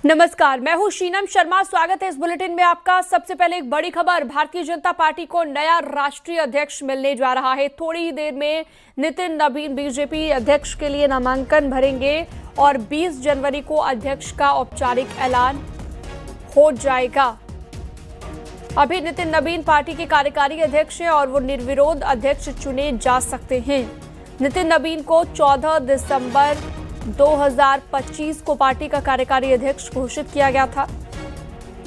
नमस्कार, मैं हूं शीनम शर्मा। स्वागत है इस बुलेटिन में आपका। सबसे पहले एक बड़ी खबर, भारतीय जनता पार्टी को नया राष्ट्रीय अध्यक्ष मिलने जा रहा है। थोड़ी ही देर में नितिन नवीन बीजेपी अध्यक्ष के लिए नामांकन भरेंगे और 20 जनवरी को अध्यक्ष का औपचारिक ऐलान हो जाएगा। अभी नितिन नवीन पार्टी के कार्यकारी अध्यक्ष हैं और वो निर्विरोध अध्यक्ष चुने जा सकते हैं। नितिन नवीन को 14 दिसंबर 2025 को पार्टी का कार्यकारी अध्यक्ष घोषित किया गया था।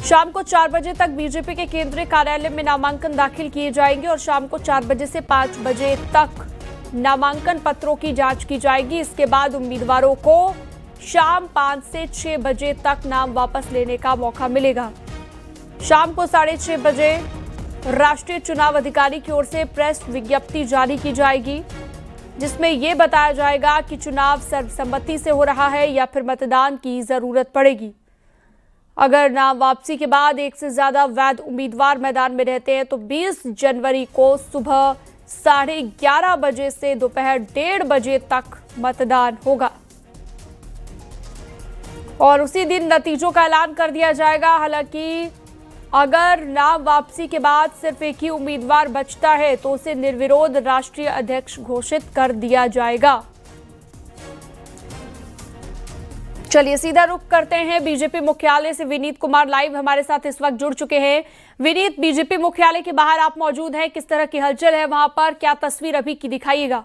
शाम को 4 बजे तक बीजेपी के केंद्रीय कार्यालय में नामांकन दाखिल किए जाएंगे और शाम को 4 बजे से 5 बजे तक नामांकन पत्रों की जांच की जाएगी। इसके बाद उम्मीदवारों को शाम 5 से 6 बजे तक नाम वापस लेने का मौका मिलेगा। शाम को 6:30 बजे राष्ट्रीय चुनाव अधिकारी की ओर से प्रेस विज्ञप्ति जारी की जाएगी, जिसमें यह बताया जाएगा कि चुनाव सर्वसम्मति से हो रहा है या फिर मतदान की जरूरत पड़ेगी। अगर नाम वापसी के बाद एक से ज्यादा वैध उम्मीदवार मैदान में रहते हैं तो 20 जनवरी को सुबह 11:30 बजे से दोपहर 1:30 बजे तक मतदान होगा और उसी दिन नतीजों का ऐलान कर दिया जाएगा। हालांकि अगर नाम वापसी के बाद सिर्फ एक ही उम्मीदवार बचता है तो उसे निर्विरोध राष्ट्रीय अध्यक्ष घोषित कर दिया जाएगा। चलिए सीधा रुख करते हैं बीजेपी मुख्यालय से। विनीत कुमार लाइव हमारे साथ इस वक्त जुड़ चुके हैं। विनीत, बीजेपी मुख्यालय के बाहर आप मौजूद हैं, किस तरह की हलचल है वहां पर, क्या तस्वीर अभी की दिखाइएगा?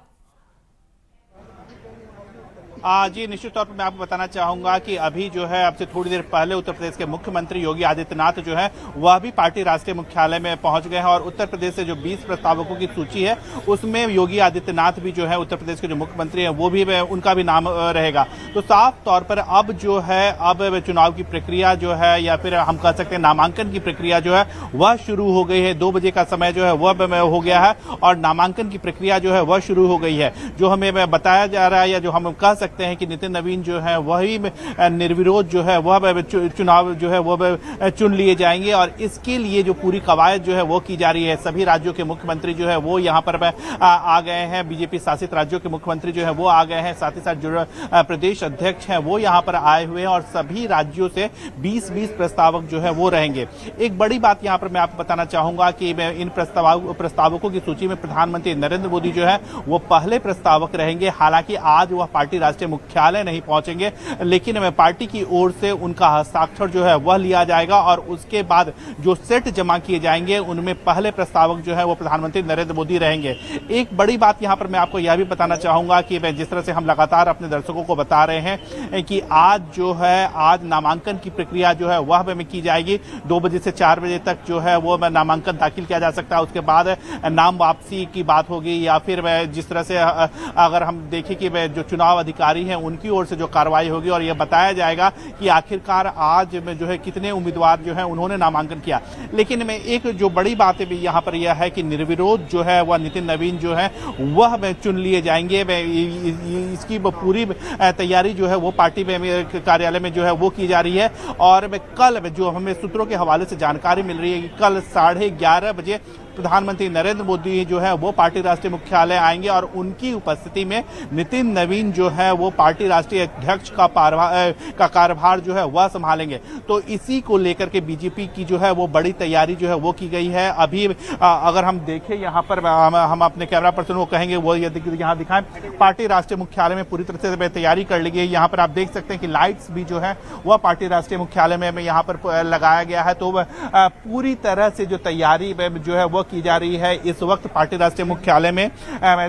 जी, निश्चित तौर पर मैं आपको बताना चाहूंगा कि अभी जो है अब से थोड़ी देर पहले उत्तर प्रदेश के मुख्यमंत्री योगी आदित्यनाथ जो है वह भी पार्टी राष्ट्रीय मुख्यालय में पहुंच गए हैं और उत्तर प्रदेश से जो 20 प्रस्तावकों की सूची है उसमें योगी आदित्यनाथ भी जो है उत्तर प्रदेश के जो मुख्यमंत्री हैं वो भी, उनका भी नाम रहेगा। तो साफ तौर पर अब जो है अब चुनाव की प्रक्रिया जो है या फिर हम कह सकते हैं नामांकन की प्रक्रिया जो है वह शुरू हो गई है। 2 बजे का समय जो है वह हो गया है और नामांकन की प्रक्रिया जो है वह शुरू हो गई है। जो हमें बताया जा रहा है या जो हम कह सकते हैं कि नितिन नवीन जो है वही निर्विरोध जो है वह चुनाव जो है वह चुन लिए जाएंगे और इसके लिए जो पूरी कवायद जो है वो की जा रही है। सभी राज्यों के मुख्यमंत्री जो है वो यहाँ पर आ गए हैं। बीजेपी शासित राज्यों के मुख्यमंत्री जो है वो आ गए हैं, साथ ही साथ जो प्रदेश अध्यक्ष हैं वो यहाँ पर आए हुए हैं और सभी राज्यों से 20-20 प्रस्तावक जो है वो रहेंगे। एक बड़ी बात यहाँ पर मैं आपको बताना चाहूंगा कि इन प्रस्तावकों की सूची में प्रधानमंत्री नरेंद्र मोदी जो है वो पहले प्रस्तावक रहेंगे। हालांकि आज वह पार्टी राष्ट्रीय मुख्यालय नहीं पहुंचेंगे, लेकिन पार्टी की ओर से उनका हस्ताक्षर जो है वह लिया जाएगा और उसके बाद जो सेट जमा किए जाएंगे उनमें पहले प्रस्तावक जो है वो प्रधानमंत्री नरेंद्र मोदी रहेंगे। एक बड़ी बात यहां पर मैं आपको यह भी बताना चाहूंगा कि जिस तरह से हम लगातार अपने दर्शकों को बता रहे हैं कि आज जो है आज नामांकन की प्रक्रिया जो है वह की जाएगी। 2 बजे से 4 बजे तक जो है वो नामांकन दाखिल किया जा सकता है। उसके बाद नाम वापसी की बात होगी या फिर जिस तरह से अगर हम देखें कि जो चुनाव अधिकारी हैं उनकी ओर से जो कार्रवाई होगी और यह बताया जाएगा कि आखिरकार आज में जो है कितने उम्मीदवार जो है उन्होंने नामांकन किया। लेकिन में एक जो बड़ी बात भी यहाँ पर यह है कि निर्विरोध जो है वह नितिन नवीन जो है वह चुन लिए जाएंगे। इसकी पूरी तैयारी जो है वो पार्टी में कार्यालय में जो है वो की जा रही है और कल जो हमें सूत्रों के हवाले से जानकारी मिल रही है कि कल 11:30 बजे प्रधानमंत्री नरेंद्र मोदी जो है वो पार्टी राष्ट्रीय मुख्यालय आएंगे और उनकी उपस्थिति में नितिन नवीन जो है वो पार्टी राष्ट्रीय अध्यक्ष का कार्यभार जो है वह संभालेंगे। तो इसी को लेकर के बीजेपी की जो है वो बड़ी तैयारी जो है वो की गई है। अभी अगर हम देखें यहाँ पर हम अपने कैमरा पर्सन को कहेंगे वो यहाँ दिखाएं, पार्टी राष्ट्रीय मुख्यालय में पूरी तरह से तैयारी कर ली गई। यहाँ पर आप देख सकते हैं कि लाइट्स भी जो है वह पार्टी राष्ट्रीय मुख्यालय में यहाँ पर लगाया गया है। तो पूरी तरह से जो तैयारी जो है वो की जा रही है। इस वक्त पार्टी राष्ट्रीय मुख्यालय में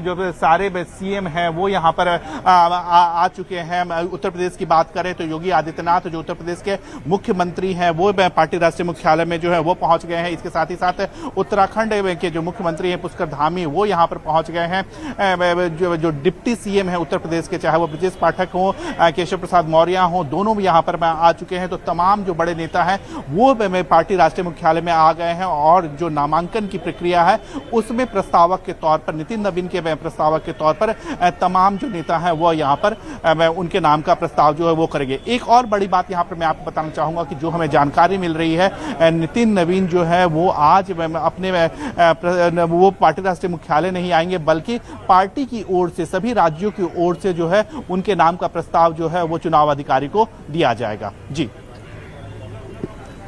जो सारे सीएम हैं वो यहाँ पर आ चुके हैं। उत्तर प्रदेश की बात करें तो योगी आदित्यनाथ जो उत्तर प्रदेश के मुख्यमंत्री हैं वो पार्टी राष्ट्रीय मुख्यालय में जो है वो पहुंच गए हैं। इसके साथ ही साथ उत्तराखंड के जो मुख्यमंत्री हैं पुष्कर धामी वो यहाँ पर पहुंच गए हैं। जो डिप्टी सीएम है उत्तर प्रदेश के, चाहे वो ब्रजेश पाठक हो, केशव प्रसाद मौर्य हो, दोनों भी यहाँ पर आ चुके हैं। तो तमाम जो बड़े नेता हैं वो पार्टी राष्ट्रीय मुख्यालय में आ गए हैं और जो नामांकन की प्रक्रिया है उसमें प्रस्तावक के तौर पर नितिन नवीन के प्रस्तावक के तौर पर तमाम जो नेता हैं वो यहाँ पर उनके नाम का प्रस्ताव जो है वो करेंगे। एक और बड़ी बात यहाँ पर मैं आपको बताना चाहूंगा कि जो हमें जानकारी मिल रही है, नितिन नवीन जो है वो आज अपने वो पार्टी राष्ट्रीय मुख्यालय नहीं आएंगे बल्कि पार्टी की ओर से सभी राज्यों की ओर से जो है उनके नाम का प्रस्ताव जो है वो चुनाव अधिकारी को दिया जाएगा। जी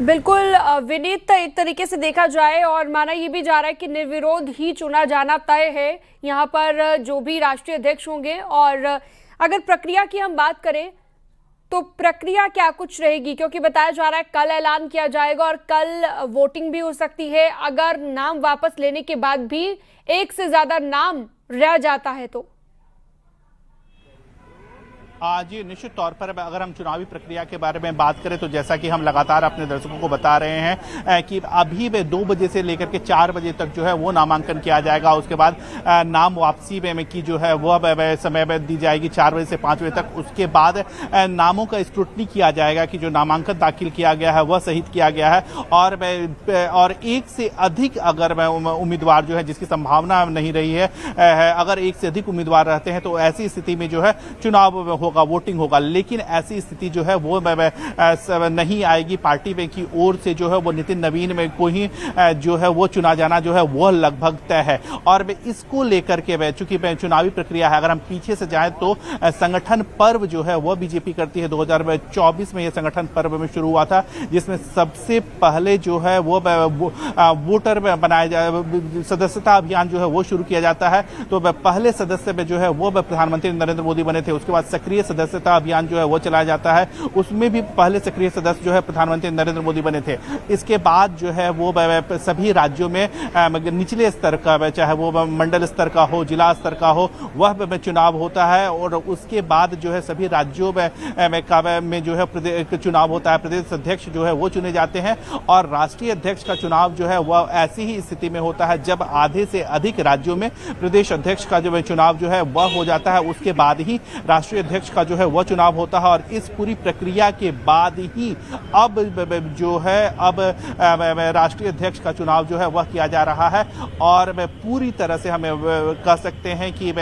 बिल्कुल विनीत, एक तरीके से देखा जाए और माना ये भी जा रहा है कि निर्विरोध ही चुना जाना तय है यहाँ पर जो भी राष्ट्रीय अध्यक्ष होंगे। और अगर प्रक्रिया की हम बात करें तो प्रक्रिया क्या कुछ रहेगी, क्योंकि बताया जा रहा है कल ऐलान किया जाएगा और कल वोटिंग भी हो सकती है। अगर नाम वापस लेने के बाद भी एक से ज्यादा नाम रह जाता है तो जी निश्चित तौर पर अगर हम चुनावी प्रक्रिया के बारे में बात करें तो जैसा कि हम लगातार अपने दर्शकों को बता रहे हैं कि अभी 2 बजे से लेकर के 4 बजे तक जो है वो नामांकन किया जाएगा। उसके बाद नाम वापसी में की जो है वह समय में दी जाएगी 4 बजे से 5 बजे तक। उसके बाद नामों का स्क्रूटनी किया जाएगा कि जो नामांकन दाखिल किया गया है वह सही किया गया है और एक से अधिक अगर उम्मीदवार जो है जिसकी संभावना नहीं रही है, अगर एक से अधिक उम्मीदवार रहते हैं तो ऐसी स्थिति में जो है चुनाव होगा, वोटिंग होगा। लेकिन ऐसी स्थिति जो है वो नहीं आएगी। पार्टी में की ओर से जो है वो नितिन नवीन में को ही जो है वो चुना जाना जो है वो लगभग तय है। और इसको लेकर के चूंकि चुनावी प्रक्रिया है, अगर हम पीछे से जाएं तो संगठन पर्व जो है वो बीजेपी करती है। 2024 में यह संगठन पर्व में शुरू हुआ था, जिसमें सबसे पहले जो है वो वोटर बनाया सदस्यता अभियान जो है वो शुरू किया जाता है। तो पहले सदस्य में जो है वो प्रधानमंत्री नरेंद्र मोदी बने थे। उसके बाद सक्रिय सदस्यता अभियान जो है वो चलाया जाता है, उसमें भी पहले सक्रिय सदस्य जो है प्रधानमंत्री नरेंद्र मोदी बने थे। इसके बाद जो है वो सभी राज्यों में निचले स्तर का, चाहे वो मंडल स्तर का हो, जिला स्तर का हो, वह चुनाव होता है। और उसके बाद जो है सभी राज्यों में जो है चुनाव होता है। प्रदेश अध्यक्ष जो है वो चुने जाते हैं और राष्ट्रीय अध्यक्ष का चुनाव जो है वह ऐसी ही स्थिति में होता है जब आधे से अधिक राज्यों में प्रदेश अध्यक्ष का जो चुनाव जो है वह हो जाता है। उसके बाद ही राष्ट्रीय अध्यक्ष का जो है वह चुनाव होता है। और इस पूरी प्रक्रिया के बाद ही अब जो है अब राष्ट्रीय अध्यक्ष का चुनाव जो है वह किया जा रहा है। और पूरी तरह से हमें कह सकते हैं कि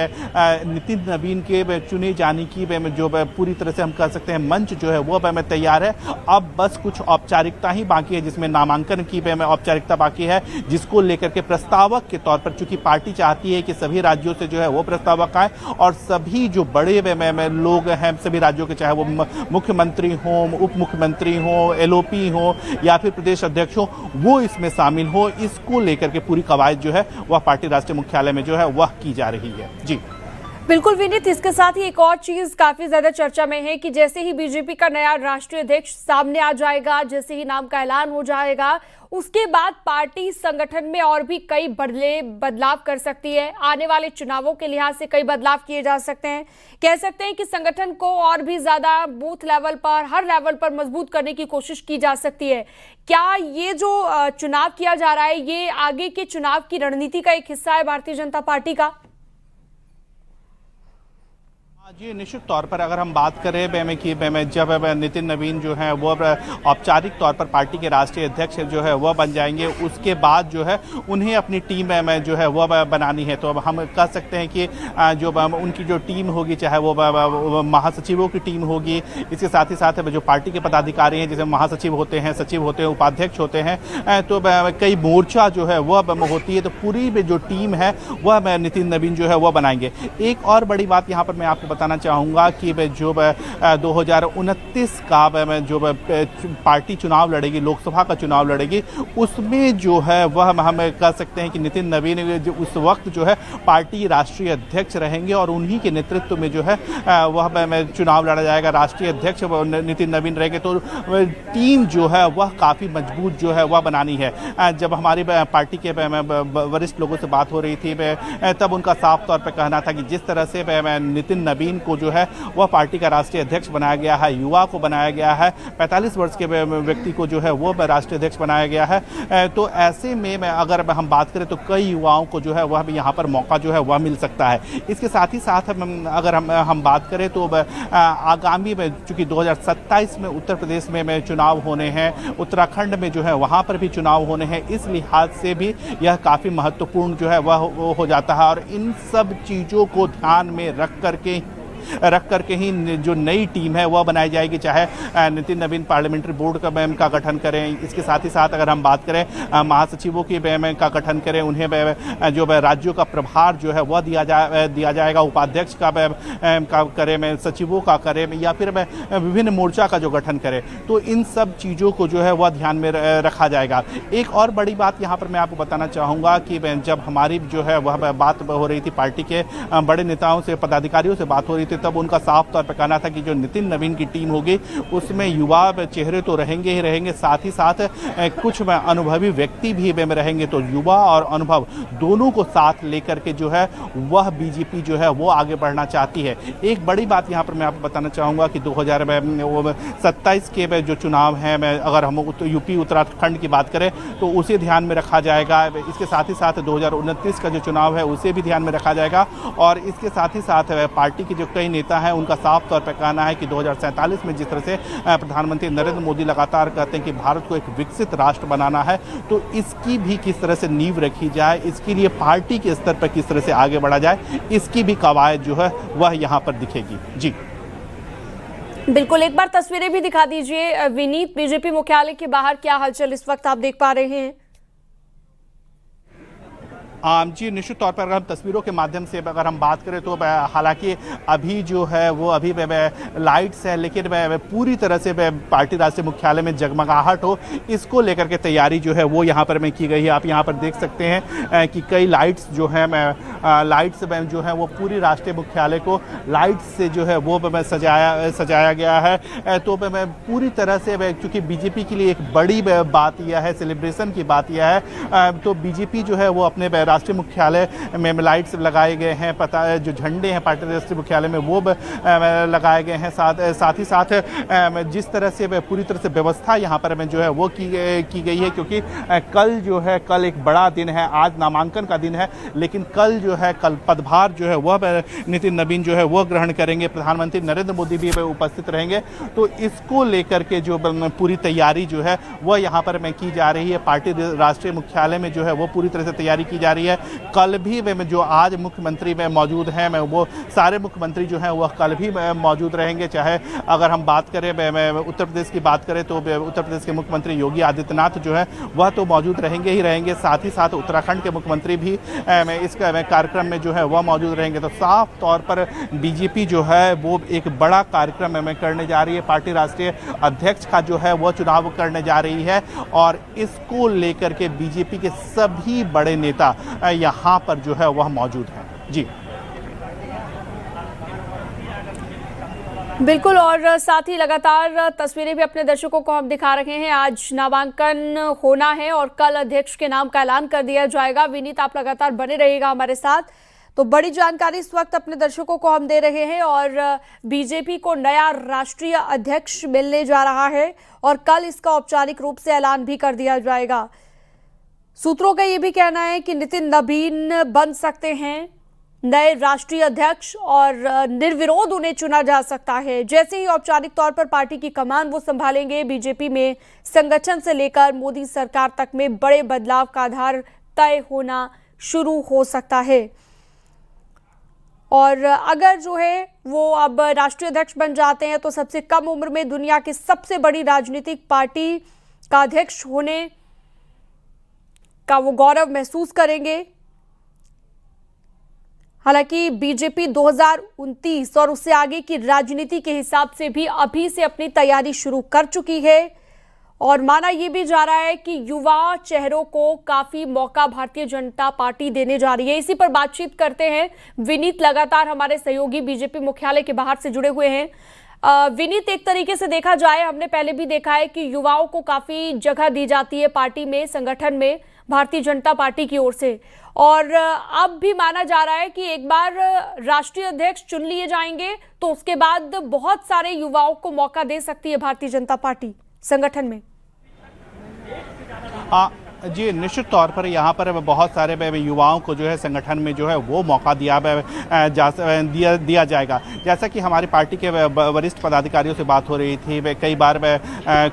नितिन नवीन के चुने जाने की जो पूरी तरह से हम कह सकते हैं मंच जो है वह तैयार है। अब बस कुछ औपचारिकता ही बाकी है, जिसमें नामांकन की औपचारिकता बाकी है, जिसको लेकर के प्रस्तावक के तौर पर चूंकि पार्टी चाहती है कि सभी राज्यों से जो है वो प्रस्तावक आए और सभी जो बड़े लोग हैं सभी राज्यों के, चाहे वो मुख्यमंत्री हो, उप मुख्यमंत्री हो, एलओपी हो या फिर प्रदेश अध्यक्ष हो, वो इसमें शामिल हो। इसको लेकर के पूरी कवायद जो है वह पार्टी राष्ट्रीय मुख्यालय में जो है वह की जा रही है। जी बिल्कुल विनीत, इसके साथ ही एक और चीज काफी ज्यादा चर्चा में है कि जैसे ही बीजेपी का नया राष्ट्रीय अध्यक्ष सामने आ जाएगा, जैसे ही नाम का ऐलान हो जाएगा, उसके बाद पार्टी संगठन में और भी कई बड़े बदलाव कर सकती है। आने वाले चुनावों के लिहाज से कई बदलाव किए जा सकते हैं। कह सकते हैं कि संगठन को और भी ज्यादा बूथ लेवल पर, हर लेवल पर मजबूत करने की कोशिश की जा सकती है। क्या ये जो चुनाव किया जा रहा है ये आगे के चुनाव की रणनीति का एक हिस्सा है भारतीय जनता पार्टी का? जी निश्चित तौर पर अगर हम बात करें कि जब नितिन नवीन जो है वो औपचारिक तौर पर पार्टी के राष्ट्रीय अध्यक्ष जो है वह बन जाएंगे, उसके बाद जो है उन्हें अपनी टीम में जो है वह बनानी है। तो अब हम कह सकते हैं कि जो उनकी जो टीम होगी, चाहे वो महासचिवों की टीम होगी, इसके साथ ही साथ जो पार्टी के पदाधिकारी हैं, जैसे महासचिव होते हैं, सचिव होते हैं, उपाध्यक्ष होते हैं, तो कई मोर्चा जो है वह होती है। तो पूरी जो टीम है वह नितिन नवीन जो है वह बनाएंगे। एक और बड़ी बात यहाँ पर मैं आपको बताना चाहूंगा कि जो 2029 का जो पार्टी चुनाव लड़ेगी, लोकसभा का चुनाव लड़ेगी, उसमें जो है वह हम कह सकते हैं कि नितिन नवीन उस वक्त जो है पार्टी राष्ट्रीय अध्यक्ष रहेंगे और उन्हीं के नेतृत्व में जो है वह चुनाव लड़ा जाएगा। राष्ट्रीय अध्यक्ष नितिन नवीन रहेंगे तो टीम जो है वह काफी मजबूत जो है वह बनानी है। जब हमारी पार्टी के वरिष्ठ लोगों से बात हो रही थी तब उनका साफ तौर पर कहना था कि जिस तरह से नितिन नवीन को जो है वह पार्टी का राष्ट्रीय अध्यक्ष बनाया गया है, युवा को बनाया गया है, 45 वर्ष के व्यक्ति को जो है वो राष्ट्रीय अध्यक्ष बनाया गया है। तो ऐसे में अगर हम बात करें तो कई युवाओं को जो है वह भी यहाँ पर मौका जो है वह मिल सकता है। इसके साथ ही साथ अगर हम बात करें तो आगामी में चूंकि 2027 में उत्तर प्रदेश में चुनाव होने हैं, उत्तराखंड में जो है वहाँ पर भी चुनाव होने हैं, इस लिहाज से भी यह काफ़ी महत्वपूर्ण जो है वह हो जाता है। और इन सब चीज़ों को ध्यान में रख करके रख करके ही जो नई टीम है वह बनाई जाएगी, चाहे नितिन नवीन पार्लियामेंट्री बोर्ड का गठन करें। इसके साथ ही साथ अगर हम बात करें महासचिवों की का गठन करें, उन्हें जो राज्यों का प्रभार जो है वह दिया जाएगा, उपाध्यक्ष का करें, सचिवों का करें, या फिर विभिन्न मोर्चा का जो गठन करें। तो इन सब चीज़ों को जो है वह ध्यान में रखा जाएगा। एक और बड़ी बात यहाँ पर मैं आपको बताना चाहूँगा कि जब हमारी जो है वह बात हो रही थी, पार्टी के बड़े नेताओं से, पदाधिकारियों से बात हो रही थी, तब उनका साफ तौर पर कहना था कि जो नितिन नवीन की टीम होगी उसमें युवा चेहरे तो रहेंगे ही रहेंगे, साथ ही साथ कुछ अनुभवी व्यक्ति भी में रहेंगे। तो युवा और अनुभव दोनों को साथ लेकर के जो है वह बीजेपी जो है वो आगे बढ़ना चाहती है। एक बड़ी बात यहाँ पर मैं आपको बताना चाहूँगा कि 2027 के जो चुनाव हैं, अगर हम यूपी उत्तराखंड की बात करें तो उसे ध्यान में रखा जाएगा। इसके साथ ही साथ 2029 का जो चुनाव है उसे भी ध्यान में रखा जाएगा। और इसके साथ ही साथ पार्टी के जो कई नेता हैं उनका साफ तौर पर कहना है कि 2047 में जिस तरह से प्रधानमंत्री नरेंद्र मोदी लगातार कहते हैं कि भारत को एक विकसित राष्ट्र बनाना है, तो इसकी भी किस तरह से नींव रखी जाए, इसके लिए पार्टी के स्तर पर किस तरह से आगे बढ़ा जाए, इसकी भी कवायद जो है वह यहाँ पर दिखेगी। जी बिल्कुल, एक बार तस्वीरें भी दिखा दीजिए विनीत, बीजेपी मुख्यालय के बाहर क्या हलचल इस वक्त आप देख पा रहे हैं? जी निश्चित तौर पर अगर हम तस्वीरों के माध्यम से अगर हम बात करें तो हालांकि अभी जो है वो अभी लाइट्स है, लेकिन पूरी तरह से पार्टी राष्ट्रीय मुख्यालय में जगमगाहट हो, इसको लेकर के तैयारी जो है वो यहाँ पर में की गई है। आप यहाँ पर देख सकते हैं कि कई लाइट्स जो है लाइट्स जो है वो पूरी राष्ट्रीय मुख्यालय को लाइट्स से जो है वो सजाया गया है। तो पूरी तरह से क्योंकि बीजेपी के लिए एक बड़ी बात यह है, सेलिब्रेशन की बात यह है, तो बीजेपी जो है वो अपने राष्ट्रीय मुख्यालय में लाइट्स लगाए गए हैं, पता जो झंडे हैं पार्टी राष्ट्रीय मुख्यालय में वो लगाए गए हैं। साथ ही साथ जिस तरह से पूरी तरह से व्यवस्था यहाँ पर जो है वो की गई है, क्योंकि कल जो है कल एक बड़ा दिन है, आज नामांकन का दिन है, लेकिन कल जो है कल पदभार जो है वह नितिन नवीन जो है वो ग्रहण करेंगे, प्रधानमंत्री नरेंद्र मोदी भी उपस्थित रहेंगे। तो इसको लेकर के जो पूरी तैयारी जो है वह यहाँ पर की जा रही है। पार्टी राष्ट्रीय मुख्यालय में जो है वो पूरी तरह से तैयारी की जा रही है। कल भी जो आज मुख्यमंत्री में मौजूद हैं, वो सारे मुख्यमंत्री जो हैं वह कल भी मौजूद रहेंगे। चाहे अगर हम बात करें उत्तर प्रदेश की बात करें तो उत्तर प्रदेश के मुख्यमंत्री योगी आदित्यनाथ जो है वह तो मौजूद रहेंगे ही रहेंगे, साथ ही साथ उत्तराखंड के मुख्यमंत्री भी इस कार्यक्रम में जो है वह मौजूद रहेंगे। तो साफ तौर पर बीजेपी जो है वो एक बड़ा कार्यक्रम में करने जा रही है। पार्टी राष्ट्रीय अध्यक्ष का जो है वह चुनाव करने जा रही है, और इसको लेकर के बीजेपी के सभी बड़े नेता यहाँ पर जो है वह मौजूद हैं। जी बिल्कुल, और साथ ही लगातार तस्वीरें भी अपने दर्शकों को हम दिखा रहे हैं। आज नामांकन होना है और कल अध्यक्ष के नाम का ऐलान कर दिया जाएगा। विनीत, आप लगातार बने रहिएगा हमारे साथ। तो बड़ी जानकारी इस वक्त अपने दर्शकों को हम दे रहे हैं, और बीजेपी को नया राष्ट्रीय अध्यक्ष मिलने जा रहा है और कल इसका औपचारिक रूप से ऐलान भी कर दिया जाएगा। सूत्रों का यह भी कहना है कि नितिन नवीन बन सकते हैं नए राष्ट्रीय अध्यक्ष और निर्विरोध उन्हें चुना जा सकता है। जैसे ही औपचारिक तौर पर पार्टी की कमान वो संभालेंगे, बीजेपी में संगठन से लेकर मोदी सरकार तक में बड़े बदलाव का आधार तय होना शुरू हो सकता है। और अगर जो है वो अब राष्ट्रीय अध्यक्ष बन जाते हैं तो सबसे कम उम्र में दुनिया की सबसे बड़ी राजनीतिक पार्टी का अध्यक्ष होने का वो गौरव महसूस करेंगे। हालांकि बीजेपी 2029 और उससे आगे की राजनीति के हिसाब से भी अभी से अपनी तैयारी शुरू कर चुकी है, और माना यह भी जा रहा है कि युवा चेहरों को काफी मौका भारतीय जनता पार्टी देने जा रही है। इसी पर बातचीत करते हैं। विनीत लगातार हमारे सहयोगी बीजेपी मुख्यालय के बाहर से जुड़े हुए हैं। विनीत, एक तरीके से देखा जाए, हमने पहले भी देखा है कि युवाओं को काफी जगह दी जाती है पार्टी में, संगठन में, भारतीय जनता पार्टी की ओर से, और अब भी माना जा रहा है कि एक बार राष्ट्रीय अध्यक्ष चुन लिए जाएंगे तो उसके बाद बहुत सारे युवाओं को मौका दे सकती है भारतीय जनता पार्टी संगठन में। जी, निश्चित तौर पर यहाँ पर बहुत सारे युवाओं को जो है संगठन में जो है वो मौका दिया जाएगा। जैसा कि हमारी पार्टी के वरिष्ठ पदाधिकारियों से बात हो रही थी, कई बार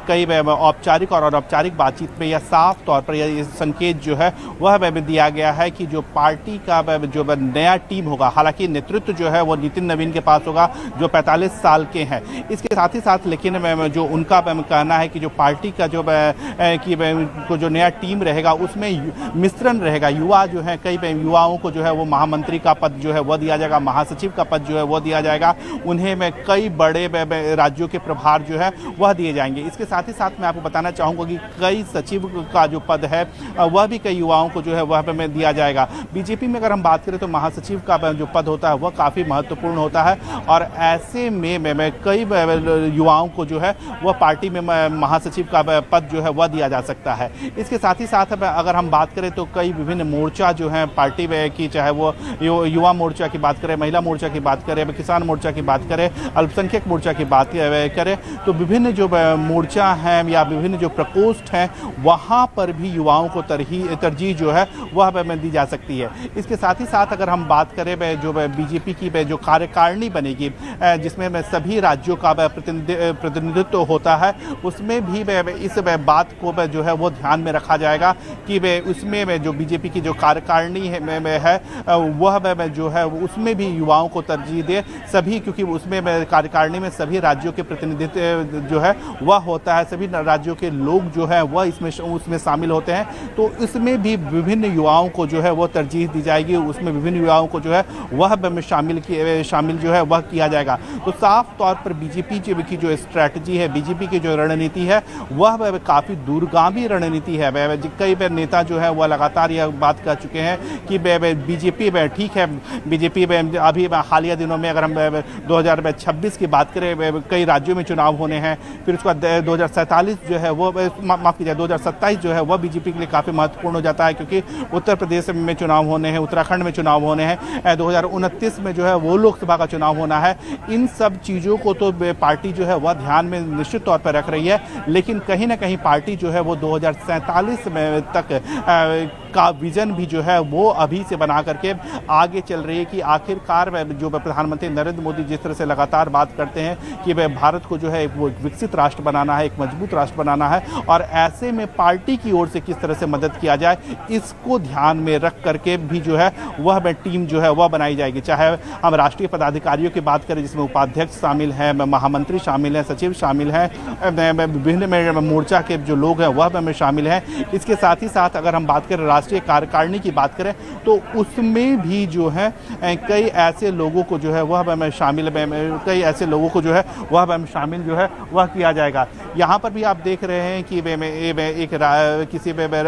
कई औपचारिक और अनौपचारिक बातचीत में यह साफ तौर पर यह संकेत जो है वह दिया गया है कि जो पार्टी का जो नया टीम होगा, हालांकि नेतृत्व जो है वो नितिन नवीन के पास होगा जो 45 साल के हैं। इसके साथ ही साथ लेकिन जो उनका कहना है कि जो पार्टी का जो नया टीम रहेगा उसमें मिश्रण रहेगा। युवा जो है, कई युवाओं को जो है वो महामंत्री का पद जो है वह दिया जाएगा, महासचिव का पद जो है वो दिया जाएगा, उन्हें कई बड़े राज्यों के प्रभार जो है वह दिए जाएंगे। इसके साथ ही साथ मैं आपको बताना चाहूँगा कि कई सचिव का जो पद है वह भी कई युवाओं को जो है वह में दिया जाएगा। बीजेपी में अगर हम बात करें तो महासचिव का जो पद होता है वह काफ़ी महत्वपूर्ण होता है और ऐसे में कई युवाओं को जो है वह पार्टी में महासचिव का पद जो है वह दिया जा सकता है। इसके साथ ही साथ अगर हम बात करें तो कई विभिन्न मोर्चा जो हैं पार्टी में की, चाहे वो युवा मोर्चा की बात करें, महिला मोर्चा की बात करें, किसान मोर्चा की बात करें, अल्पसंख्यक मोर्चा की बात करें, तो विभिन्न जो मोर्चा हैं या विभिन्न जो प्रकोष्ठ हैं वहाँ पर भी युवाओं को तरजीह जो है वह दी जा सकती है। इसके साथ ही साथ अगर हम बात करें जो बीजेपी की जो कार्यकारिणी बनेगी जिसमें सभी राज्यों का प्रतिनिधित्व होता है, उसमें भी इस बात को जो है वो ध्यान में रखा जाएगा कि उसमें जो बीजेपी की जो कार्यकारिणी है वह जो है उसमें भी युवाओं को तरजीह दे सभी, क्योंकि उसमें कार्यकारिणी में सभी राज्यों के प्रतिनिधित्व जो है वह होता है, सभी राज्यों के लोग जो है वह उसमें शामिल होते हैं, तो इसमें भी विभिन्न युवाओं को जो है वो तरजीह दी जाएगी, उसमें विभिन्न युवाओं को जो है वह शामिल जो है वह किया जाएगा। तो साफ तौर पर बीजेपी की जो स्ट्रैटेजी है, बीजेपी की जो रणनीति है वह काफ़ी दूरगामी रणनीति है। कई नेता जो है वह लगातार यह बात कर चुके हैं कि बीजेपी में ठीक है, बीजेपी में अभी हालिया दिनों में अगर हम 2026 की बात करें कई राज्यों में चुनाव होने हैं, फिर उसके बाद 2047 जो है वो माफ़ कीजिए 2027 जो है वह बीजेपी के लिए काफ़ी महत्वपूर्ण हो जाता है, क्योंकि उत्तर प्रदेश में चुनाव होने हैं, उत्तराखंड में चुनाव होने हैं, 2029 में जो है वो लोकसभा का चुनाव होना है। इन सब चीज़ों को तो पार्टी जो है वह ध्यान में निश्चित तौर पर रख रही है, लेकिन कहीं ना कहीं पार्टी जो है वो 2047 में तक का विजन भी जो है वो अभी से बना करके आगे चल रही है कि आखिरकार जो प्रधानमंत्री नरेंद्र मोदी जिस तरह से लगातार बात करते हैं कि भारत को जो है वो विकसित राष्ट्र बनाना है, एक मजबूत राष्ट्र बनाना है, और ऐसे में पार्टी की ओर से किस तरह से मदद किया जाए इसको ध्यान में रख करके भी जो है वह टीम जो है वह बनाई जाएगी। चाहे हम राष्ट्रीय पदाधिकारियों की बात करें जिसमें उपाध्यक्ष शामिल हैं, महामंत्री शामिल हैं, सचिव शामिल हैं, विभिन्न मोर्चा के जो लोग हैं वह शामिल हैं। इसके साथ ही साथ अगर हम बात करें राष्ट्रीय कार्यकारिणी की बात करें तो उसमें भी जो है कई ऐसे लोगों को जो है वह शामिल जो है वह किया जाएगा। यहाँ पर भी आप देख रहे हैं कि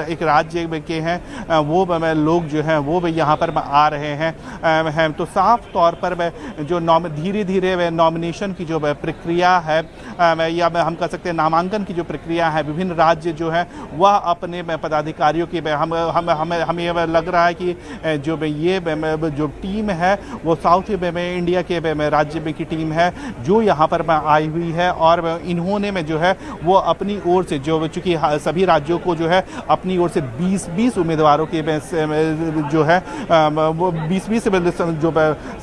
एक राज्य के हैं वो लोग जो हैं वो भी यहाँ पर आ रहे हैं। तो साफ तौर पर जो धीरे धीरे नॉमिनेशन की जो प्रक्रिया है या हम कह सकते हैं नामांकन की जो प्रक्रिया है, विभिन्न राज्य जो है वह अपने पदाधिकारियों की हमें ये लग रहा है कि जो टीम है वो साउथ इंडिया के राज्य की टीम है जो यहाँ पर आई हुई है, और इन्होंने में जो है वो अपनी ओर से चूँकि सभी राज्यों को जो है अपनी ओर से 20-20 उम्मीदवारों के जो है वो 20-20 जो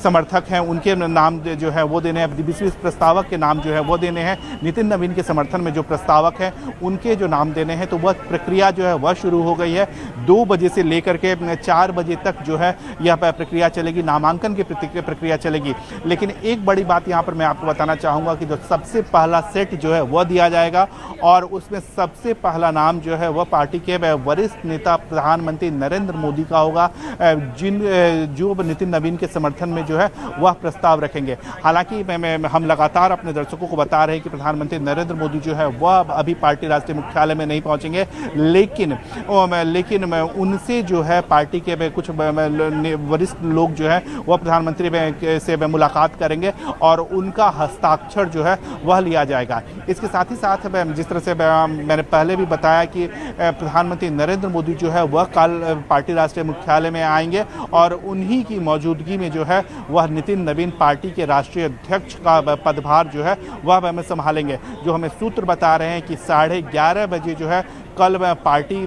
समर्थक हैं उनके नाम जो है वो देने हैं, 20-20 प्रस्तावक के नाम जो है वो देने हैं, नितिन नवीन के समर्थन में जो प्रस्तावक हैं उनके जो नाम देने हैं। तो वह प्रक्रिया जो है वह शुरू हो गई है। 2 बजे से लेकर के 4 बजे तक जो है यह प्रक्रिया चलेगी, नामांकन की प्रक्रिया चलेगी। लेकिन एक बड़ी बात यहाँ पर मैं आपको बताना चाहूँगा कि जो सबसे पहला सेट जो है वह दिया जाएगा और उसमें सबसे पहला नाम जो है वह पार्टी के वरिष्ठ नेता प्रधानमंत्री नरेंद्र मोदी का होगा, जो नितिन नवीन के समर्थन में जो है वह प्रस्ताव रखेंगे। हालांकि हम लगातार अपने दर्शकों को बता रहे हैं कि प्रधानमंत्री नरेंद्र मोदी जो है वह अभी पार्टी राष्ट्रीय मुख्यालय में नहीं पहुंचेंगे, लेकिन उनसे जो है पार्टी के कुछ वरिष्ठ लोग जो है वह प्रधानमंत्री से मुलाकात करेंगे और उनका हस्ताक्षर जो है वह लिया जाएगा। इसके साथ ही साथ जिस तरह से मैंने पहले भी बताया कि प्रधानमंत्री नरेंद्र मोदी जो है वह कल पार्टी राष्ट्रीय मुख्यालय में आएंगे और उन्हीं की मौजूदगी में जो है वह नितिन नवीन पार्टी के राष्ट्रीय अध्यक्ष का पदभार जो है वह संभालेंगे। जो हमें सूत्र बता रहे हैं कि 11:30 बजे जो है कल पार्टी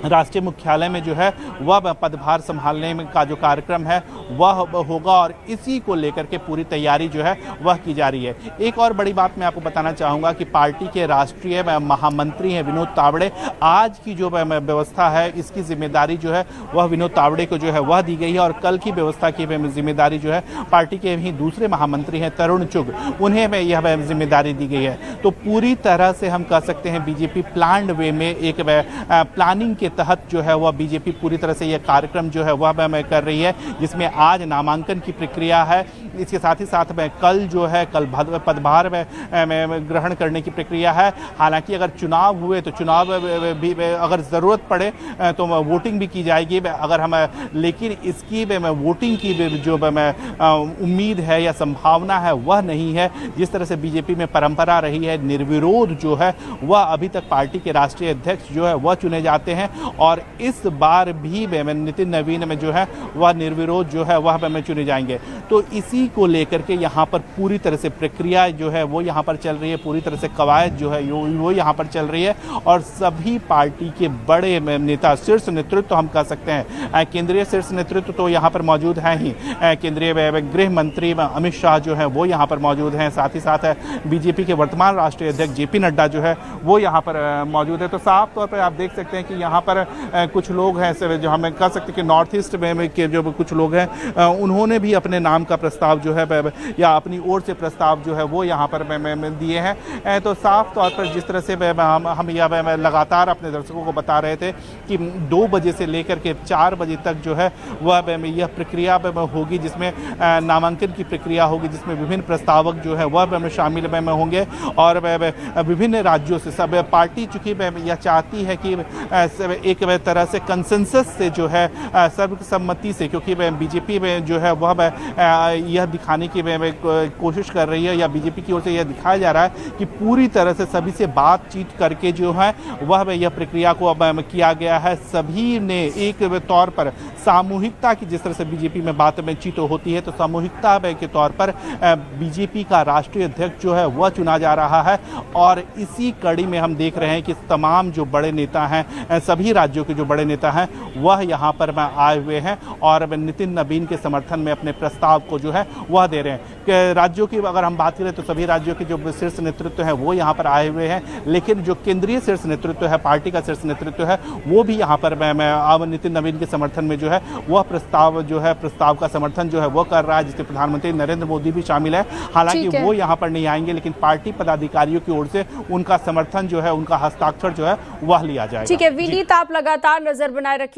राष्ट्रीय मुख्यालय में जो है वह पदभार संभालने का जो कार्यक्रम है वह होगा और इसी को लेकर के पूरी तैयारी जो है वह की जा रही है। एक और बड़ी बात मैं आपको बताना चाहूँगा कि पार्टी के राष्ट्रीय महामंत्री हैं विनोद तावड़े। आज की जो व्यवस्था है इसकी जिम्मेदारी जो है वह विनोद तावड़े को जो है वह दी गई है और कल की व्यवस्था की जिम्मेदारी जो है पार्टी के ही दूसरे महामंत्री हैं तरुण चुग, उन्हें यह जिम्मेदारी दी गई है। तो पूरी तरह से हम कह सकते हैं बीजेपी प्लान्ड वे में एक प्लानिंग के तहत जो है वह बीजेपी पूरी तरह से यह कार्यक्रम जो है वह कर रही है, जिसमें आज नामांकन की प्रक्रिया है। इसके साथ ही साथ में कल जो है कल पदभार में ग्रहण करने की प्रक्रिया है। हालांकि अगर चुनाव हुए तो चुनाव भी अगर ज़रूरत पड़े तो वोटिंग भी की जाएगी अगर हम, लेकिन इसकी वोटिंग की जो उम्मीद है या संभावना है वह नहीं है। जिस तरह से बीजेपी में परंपरा रही है निर्विरोध जो है वह अभी तक पार्टी के राष्ट्रीय अध्यक्ष जो है वह चुने जाते हैं और इस बार भी नितिन नवीन में जो है वह निर्विरोध जो है वह में चुने जाएंगे। तो इसी को लेकर के यहाँ पर पूरी तरह से प्रक्रिया जो है वो यहाँ पर चल रही है, पूरी तरह से कवायद जो है वो यहाँ पर चल रही है और सभी पार्टी के बड़े नेता शीर्ष नेतृत्व हम कह सकते हैं, केंद्रीय शीर्ष नेतृत्व तो यहाँ पर मौजूद है ही। केंद्रीय गृह मंत्री अमित शाह जो है वो यहाँ पर मौजूद हैं, साथ ही साथ बीजेपी के वर्तमान राष्ट्रीय अध्यक्ष जेपी नड्डा जो है वो यहाँ पर मौजूद है। तो साफ तौर पर आप देख सकते हैं कि यहाँ पर कुछ लोग हैं जो हमें कह सकते हैं कि नॉर्थ ईस्ट में के जो कुछ लोग हैं उन्होंने भी अपने नाम का प्रस्ताव जो है या अपनी ओर से प्रस्ताव जो है वो यहाँ पर दिए हैं। तो साफ तौर पर जिस तरह से हम यह लगातार अपने दर्शकों को बता रहे थे कि 2 बजे से लेकर के 4 बजे तक जो है वह यह प्रक्रिया होगी, जिसमें नामांकन की प्रक्रिया होगी, जिसमें विभिन्न प्रस्तावक जो है वह शामिल होंगे और विभिन्न राज्यों से सब पार्टी चूँकि यह चाहती है कि एक तरह से कंसेंसस से जो है सर्वसम्मति से, क्योंकि बीजेपी में जो है वह यह दिखाने की कोशिश कर रही है या बीजेपी की ओर से यह दिखाया जा रहा है कि पूरी तरह से सभी से बातचीत करके जो है वह यह प्रक्रिया को अब किया गया है। सभी ने एक तौर पर सामूहिकता की, जिस तरह से बीजेपी में बातचीत होती है तो सामूहिकता के तौर पर बीजेपी का राष्ट्रीय अध्यक्ष जो है वह चुना जा रहा है और इसी कड़ी में हम देख रहे हैं कि तमाम जो बड़े नेता हैं, सभी राज्यों के जो बड़े नेता हैं वह यहाँ पर आए हुए हैं और नितिन नवीन के समर्थन में अपने प्रस्ताव को जो है वह दे रहे हैं। राज्यों की अगर हम बात करें तो सभी राज्यों के जो शीर्ष नेतृत्व है वो यहाँ पर आए हुए हैं, लेकिन जो केंद्रीय शीर्ष नेतृत्व है, पार्टी का शीर्ष नेतृत्व है, वो भी यहाँ पर अब नितिन नवीन के समर्थन में जो है वह प्रस्ताव का समर्थन जो है वो कर रहा है, जिसमें प्रधानमंत्री नरेंद्र मोदी भी शामिल है। हालांकि वो यहाँ पर नहीं आएंगे, लेकिन पार्टी पदाधिकारियों की ओर से उनका समर्थन जो है, उनका हस्ताक्षर जो है वह लिया जाएगा। ठीक है विनीत, आप लगातार नजर बनाए रखिए।